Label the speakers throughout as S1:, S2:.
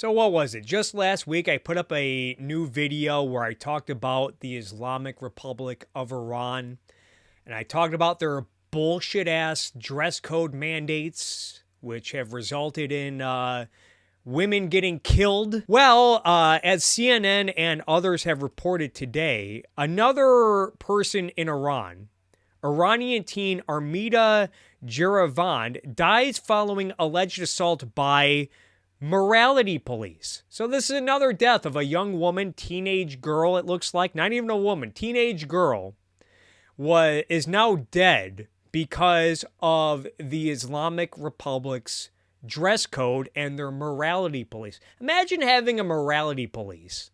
S1: So what was it? Just last week, I put up a new video where I talked about the Islamic Republic of Iran, and I talked about their bullshit-ass dress code mandates, which have resulted in women getting killed. Well, as CNN and others have reported today, another person in Iran, Iranian teen Armida Jerevan, dies following alleged assault by morality police. So this is another death of a young woman, teenage girl, it looks like. Not even a woman, teenage girl is now dead because of the Islamic Republic's dress code and their morality police. Imagine having a morality police.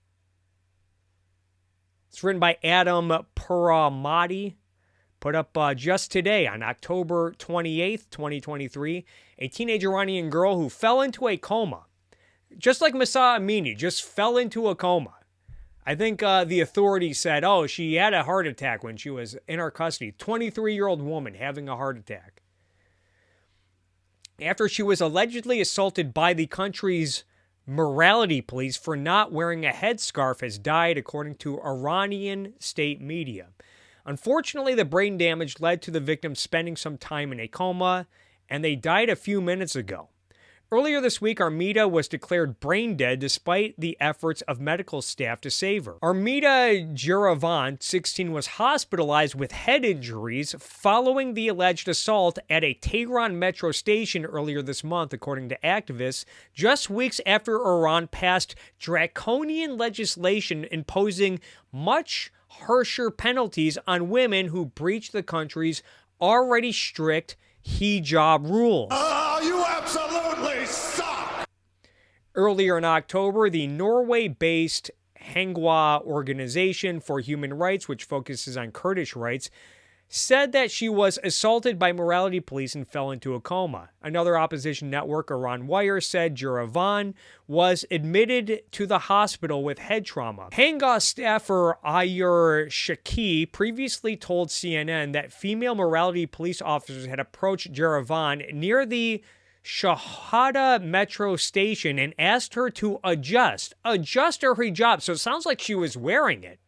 S1: It's written by Adam Puramati. Put up just today on October 28th, 2023, a teenage Iranian girl who fell into a coma. Just like Masa Amini, just fell into a coma. I think the authorities said, oh, she had a heart attack when she was in our custody. 23-year-old woman having a heart attack. After she was allegedly assaulted by the country's morality police for not wearing a headscarf, has died, according to Iranian state media. Unfortunately, the brain damage led to the victim spending some time in a coma, and they died a few minutes ago. Earlier this week, Armida was declared brain dead despite the efforts of medical staff to save her. Armida Jerevan, 16, was hospitalized with head injuries following the alleged assault at a Tehran metro station earlier this month, according to activists, just weeks after Iran passed draconian legislation imposing much harsher penalties on women who breach the country's already strict hijab rules.
S2: Oh, you absolutely suck!
S1: Earlier in October, the Norway-based Hengwa Organization for Human Rights, which focuses on Kurdish rights, said that she was assaulted by morality police and fell into a coma. Another opposition network, Iran Wire, said Jerevan was admitted to the hospital with head trauma. Hengwa staffer Ayur Shaki previously told CNN that female morality police officers had approached Jerevan near the Shahada metro station and asked her to adjust her hijab. So it sounds like she was wearing it.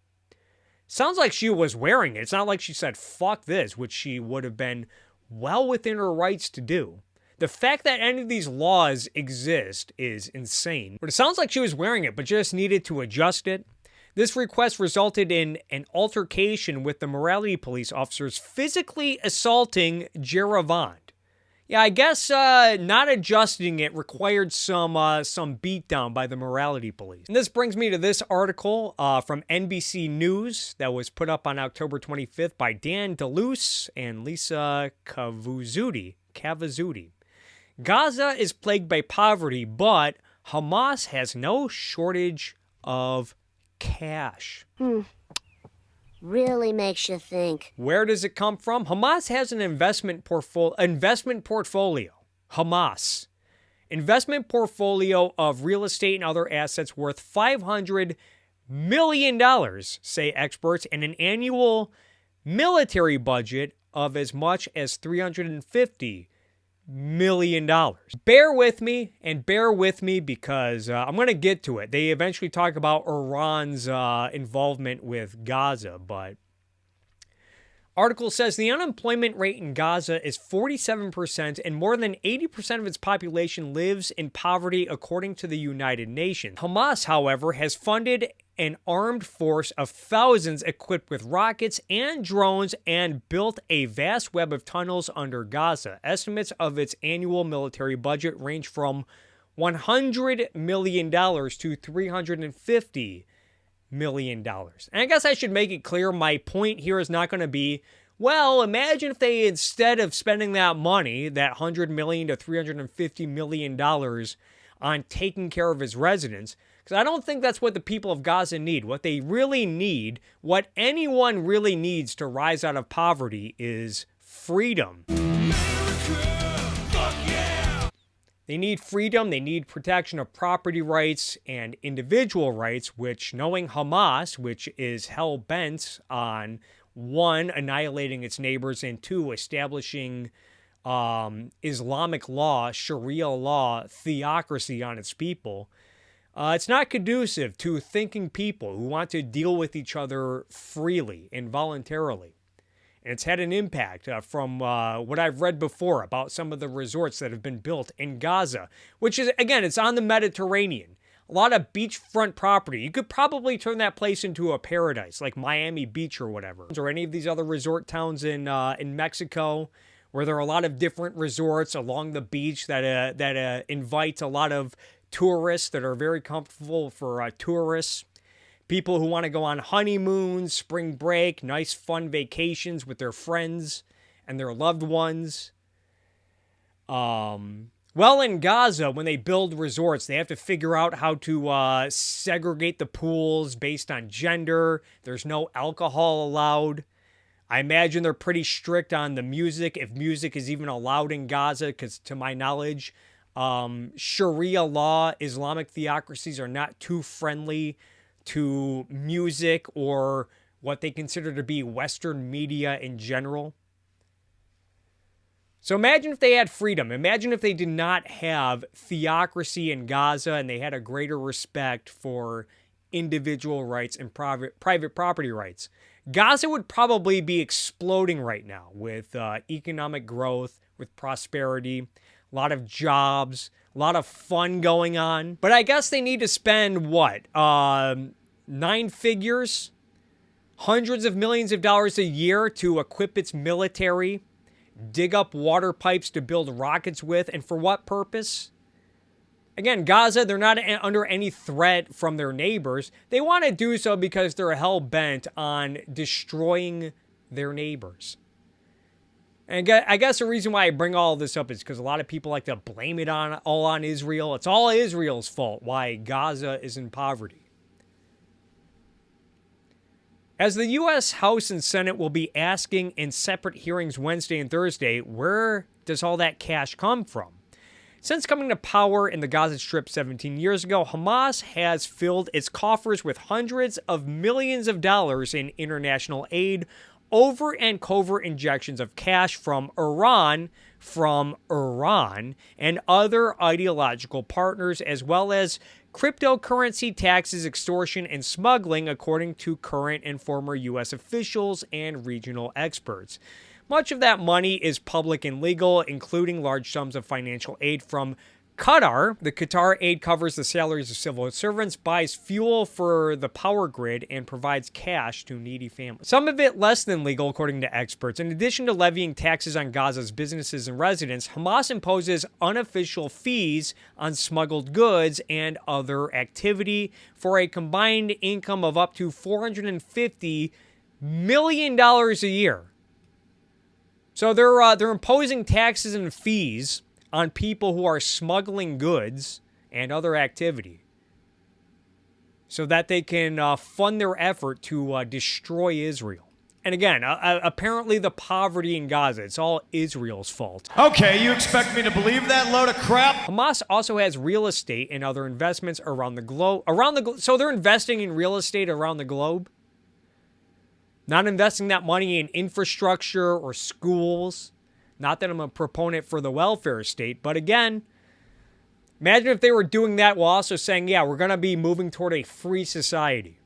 S1: Sounds like she was wearing it. It's not like she said, fuck this, which she would have been well within her rights to do. The fact that any of these laws exist is insane. But it sounds like she was wearing it, but just needed to adjust it. This request resulted in an altercation with the morality police officers physically assaulting Jerevan. Yeah, I guess not adjusting it required some beatdown by the morality police. And this brings me to this article from NBC News that was put up on October 25th by Dan DeLuce and Lisa Cavazzuti. Gaza is plagued by poverty, but Hamas has no shortage of cash.
S3: Really makes you think.
S1: Where does it come from? Hamas has an investment portfolio. Hamas. Investment portfolio of real estate and other assets worth $500 million, say experts, and an annual military budget of as much as $350 million. Bear with me because I'm going to get to it. They eventually talk about Iran's involvement with Gaza, but article says the unemployment rate in Gaza is 47% and more than 80% of its population lives in poverty, according to the United Nations. Hamas, however, has funded an armed force of thousands equipped with rockets and drones and built a vast web of tunnels under Gaza. Estimates of its annual military budget range from $100 million to $350 million. And I guess I should make it clear, my point here is not going to be, well, imagine if they, instead of spending that money, that $100 million to $350 million on taking care of its residents, because I don't think that's what the people of Gaza need. What they really need, what anyone really needs to rise out of poverty, is freedom. They need freedom, they need protection of property rights and individual rights, which, knowing Hamas, which is hell-bent on, one, annihilating its neighbors, and two, establishing Islamic law, Sharia law, theocracy on its people, It's not conducive to thinking people who want to deal with each other freely and voluntarily. And it's had an impact from what I've read before about some of the resorts that have been built in Gaza, which is, again, it's on the Mediterranean. A lot of beachfront property. You could probably turn that place into a paradise, like Miami Beach or whatever. Or any of these other resort towns in Mexico, where there are a lot of different resorts along the beach that invite a lot of tourists that are very comfortable for tourists. People who want to go on honeymoons, spring break, nice fun vacations with their friends and their loved ones. Well, in Gaza, when they build resorts, they have to figure out how to segregate the pools based on gender. There's no alcohol allowed. I imagine they're pretty strict on the music, if music is even allowed in Gaza, because to my knowledge, Sharia law, Islamic theocracies are not too friendly to music or what they consider to be Western media in general. So imagine if they had freedom. Imagine if they did not have theocracy in Gaza and they had a greater respect for individual rights and private property rights. Gaza would probably be exploding right now with economic growth, with prosperity, a lot of jobs, a lot of fun going on. But I guess they need to spend, what, 9 figures, hundreds of millions of dollars a year to equip its military, dig up water pipes to build rockets with, and for what purpose? Again, Gaza, they're not under any threat from their neighbors. They want to do so because they're hell-bent on destroying their neighbors. And I guess the reason why I bring all of this up is because a lot of people like to blame it all on Israel. It's all Israel's fault why Gaza is in poverty. As the U.S. House and Senate will be asking in separate hearings Wednesday and Thursday, where does all that cash come from? Since coming to power in the Gaza Strip 17 years ago, Hamas has filled its coffers with hundreds of millions of dollars in international aid, overt and covert injections of cash from Iran, and other ideological partners, as well as cryptocurrency taxes, extortion, and smuggling, according to current and former U.S. officials and regional experts. Much of that money is public and legal, including large sums of financial aid from Qatar. The Qatar aid covers the salaries of civil servants, buys fuel for the power grid, and provides cash to needy families. Some of it less than legal, according to experts. In addition to levying taxes on Gaza's businesses and residents, Hamas imposes unofficial fees on smuggled goods and other activity for a combined income of up to $450 million a year. So they're imposing taxes and fees on people who are smuggling goods and other activity so that they can fund their effort to destroy Israel. And again, apparently the poverty in Gaza, it's all Israel's fault.
S2: Okay, you expect me to believe that load of crap?
S1: Hamas also has real estate and other investments around the globe. So they're investing in real estate around the globe? Not investing that money in infrastructure or schools. Not that I'm a proponent for the welfare state, but again, imagine if they were doing that while also saying, yeah, we're going to be moving toward a free society.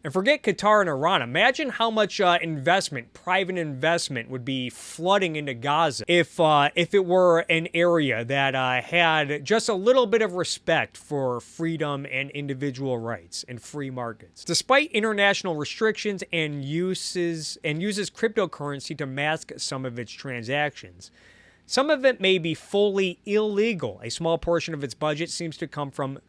S1: And forget Qatar and Iran. Imagine how much private investment would be flooding into Gaza if it were an area that had just a little bit of respect for freedom and individual rights and free markets. Despite international restrictions and uses cryptocurrency to mask some of its transactions. Some of it may be fully illegal. A small portion of its budget seems to come from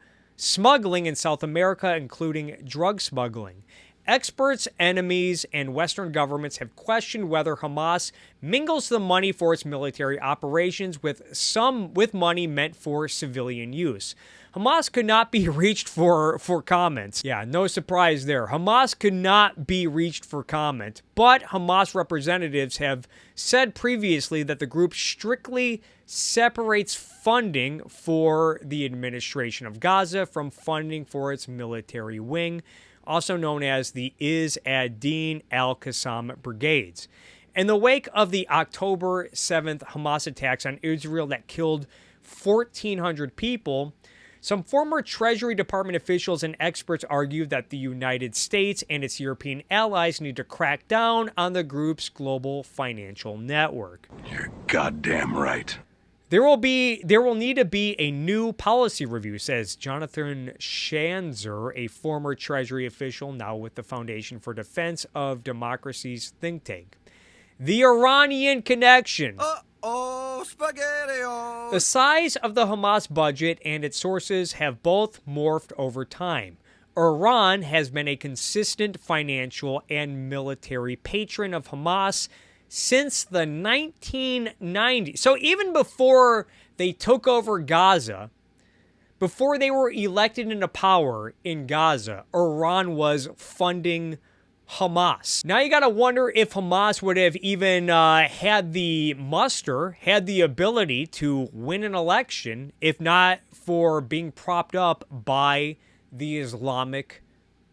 S1: smuggling in South America, including drug smuggling. Experts, enemies, and Western governments have questioned whether Hamas mingles the money for its military operations with money meant for civilian use. Hamas could not be reached for comments. Yeah, no surprise there. Hamas could not be reached for comment, but Hamas representatives have said previously that the group strictly separates funding for the administration of Gaza from funding for its military wing, also known as the Izz ad-Din al-Qassam brigades. In the wake of the October 7th Hamas attacks on Israel that killed 1,400 people, Some former Treasury Department officials and experts argue that the United States and its European allies need to crack down on the group's global financial network.
S3: You're goddamn right.
S1: There will need to be a new policy review, says Jonathan Schanzer, a former Treasury official now with the Foundation for Defense of Democracy's think tank. The Iranian connection.
S4: Oh, spaghetti-o.
S1: The size of the Hamas budget and its sources have both morphed over time. Iran has been a consistent financial and military patron of Hamas since the 1990s. So even before they took over Gaza, before they were elected into power in Gaza, Iran was funding Hamas. Now you got to wonder if Hamas would have even had the muster, had the ability to win an election, if not for being propped up by the Islamic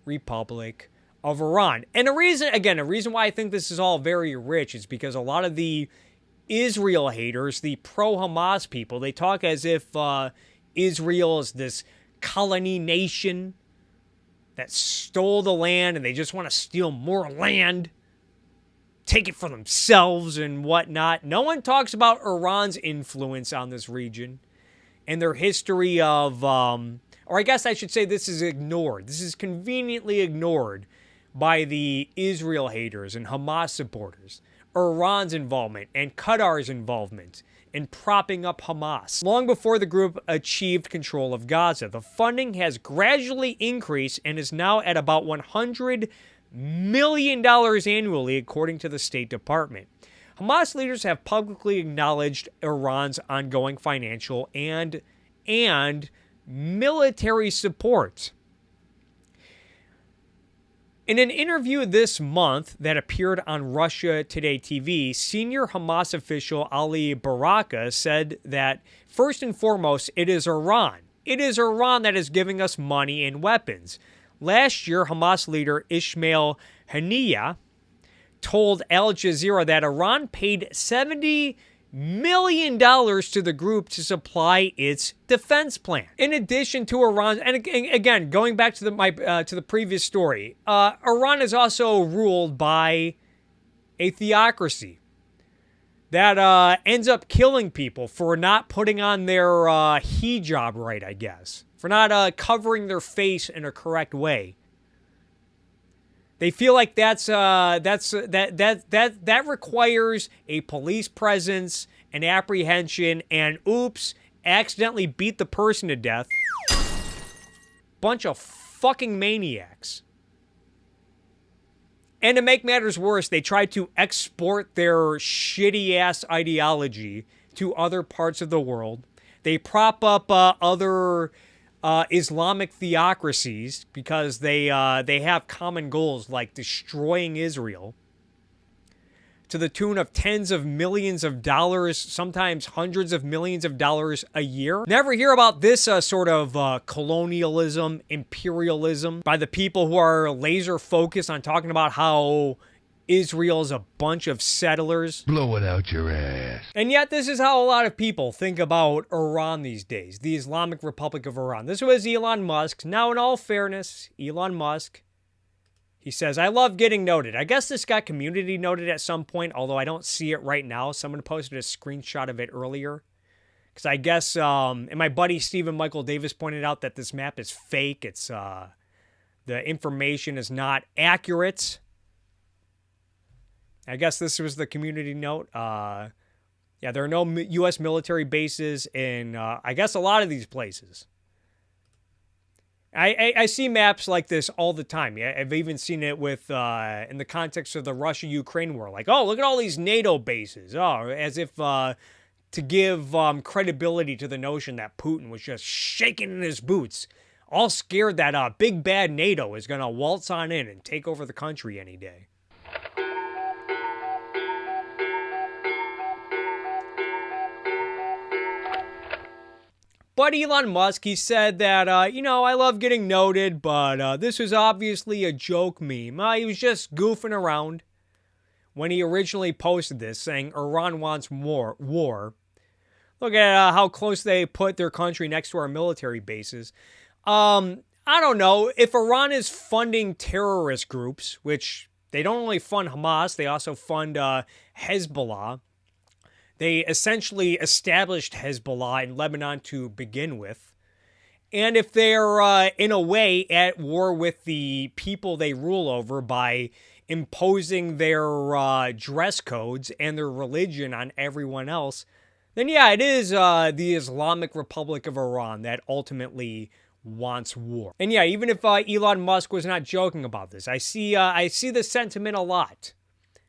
S1: Republic of Iran. And a reason why I think this is all very rich is because a lot of the Israel haters, the pro-Hamas people, they talk as if Israel is this colony nation that stole the land and they just want to steal more land, take it for themselves and whatnot. No one talks about Iran's influence on this region and their history of, or I guess I should say this is ignored. This is conveniently ignored by the Israel haters and Hamas supporters. Iran's involvement and Qatar's involvement in propping up Hamas. Long before the group achieved control of Gaza, the funding has gradually increased and is now at about $100 million annually, according to the State Department. Hamas leaders have publicly acknowledged Iran's ongoing financial and military support. In an interview this month that appeared on Russia Today TV, senior Hamas official Ali Baraka said that, first and foremost, it is Iran. It is Iran that is giving us money and weapons. Last year, Hamas leader Ismail Haniyeh told Al Jazeera that Iran paid $70 million to the group to supply its defense plan. In addition to Iran, and again, going back to the previous story, Iran is also ruled by a theocracy that ends up killing people for not putting on their hijab right, I guess, for not covering their face in a correct way. They feel like that requires a police presence, an apprehension, and oops, accidentally beat the person to death. Bunch of fucking maniacs. And to make matters worse, they try to export their shitty-ass ideology to other parts of the world. They prop up other Islamic theocracies because they have common goals like destroying Israel to the tune of tens of millions of dollars, sometimes hundreds of millions of dollars a year. Never hear about this sort of colonialism, imperialism by the people who are laser focused on talking about how Israel is a bunch of settlers.
S3: Blow it out your ass.
S1: And yet this is how a lot of people think about Iran these days, the Islamic Republic of Iran. This was Elon Musk. Now, in all fairness, Elon Musk, he says, I love getting noted. I guess this got community noted at some point, although I don't see it right now. Someone posted a screenshot of it earlier. Because I guess, and my buddy Stephen Michael Davis pointed out that this map is fake. It's, the information is not accurate. I guess this was the community note. Yeah, there are no U.S. military bases in, I guess, a lot of these places. I see maps like this all the time. Yeah, I've even seen it with, in the context of the Russia-Ukraine war. Like, oh, look at all these NATO bases. Oh, as if to give credibility to the notion that Putin was just shaking in his boots, all scared that big bad NATO is going to waltz on in and take over the country any day. But Elon Musk, he said that, I love getting noted, but this was obviously a joke meme. He was just goofing around when he originally posted this, saying Iran wants war. Look at how close they put their country next to our military bases. I don't know. If Iran is funding terrorist groups, which they don't only fund Hamas, they also fund Hezbollah. They essentially established Hezbollah in Lebanon to begin with. And if they're, in a way, at war with the people they rule over by imposing their dress codes and their religion on everyone else, then yeah, it is the Islamic Republic of Iran that ultimately wants war. And yeah, even if Elon Musk was not joking about this, I see the sentiment a lot.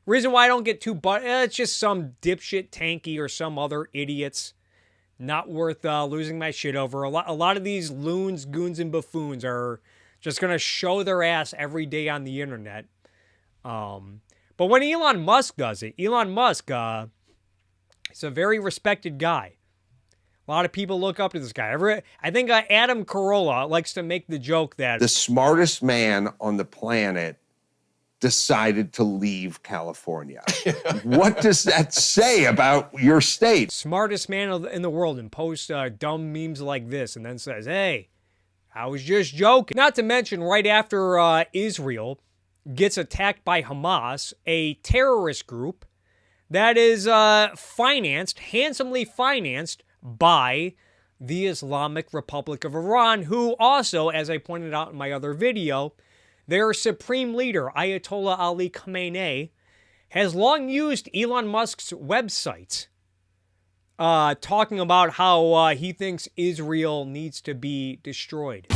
S1: Reason why I don't get too it's just some dipshit tanky or some other idiots. Not worth losing my shit over. A lot of these loons, goons, and buffoons are just going to show their ass every day on the internet. But when Elon Musk does it, Elon Musk, he's a very respected guy. A lot of people look up to this guy. I think Adam Carolla likes to make the joke that
S5: the smartest man on the planet decided to leave California. What does that say about your state?
S1: Smartest man in the world, and posts dumb memes like this and then says, hey, I was just joking. Not to mention, right after Israel gets attacked by Hamas, a terrorist group that is handsomely financed by the Islamic Republic of Iran, who also, as I pointed out in my other video, their supreme leader, Ayatollah Ali Khamenei, has long used Elon Musk's website, talking about how he thinks Israel needs to be destroyed.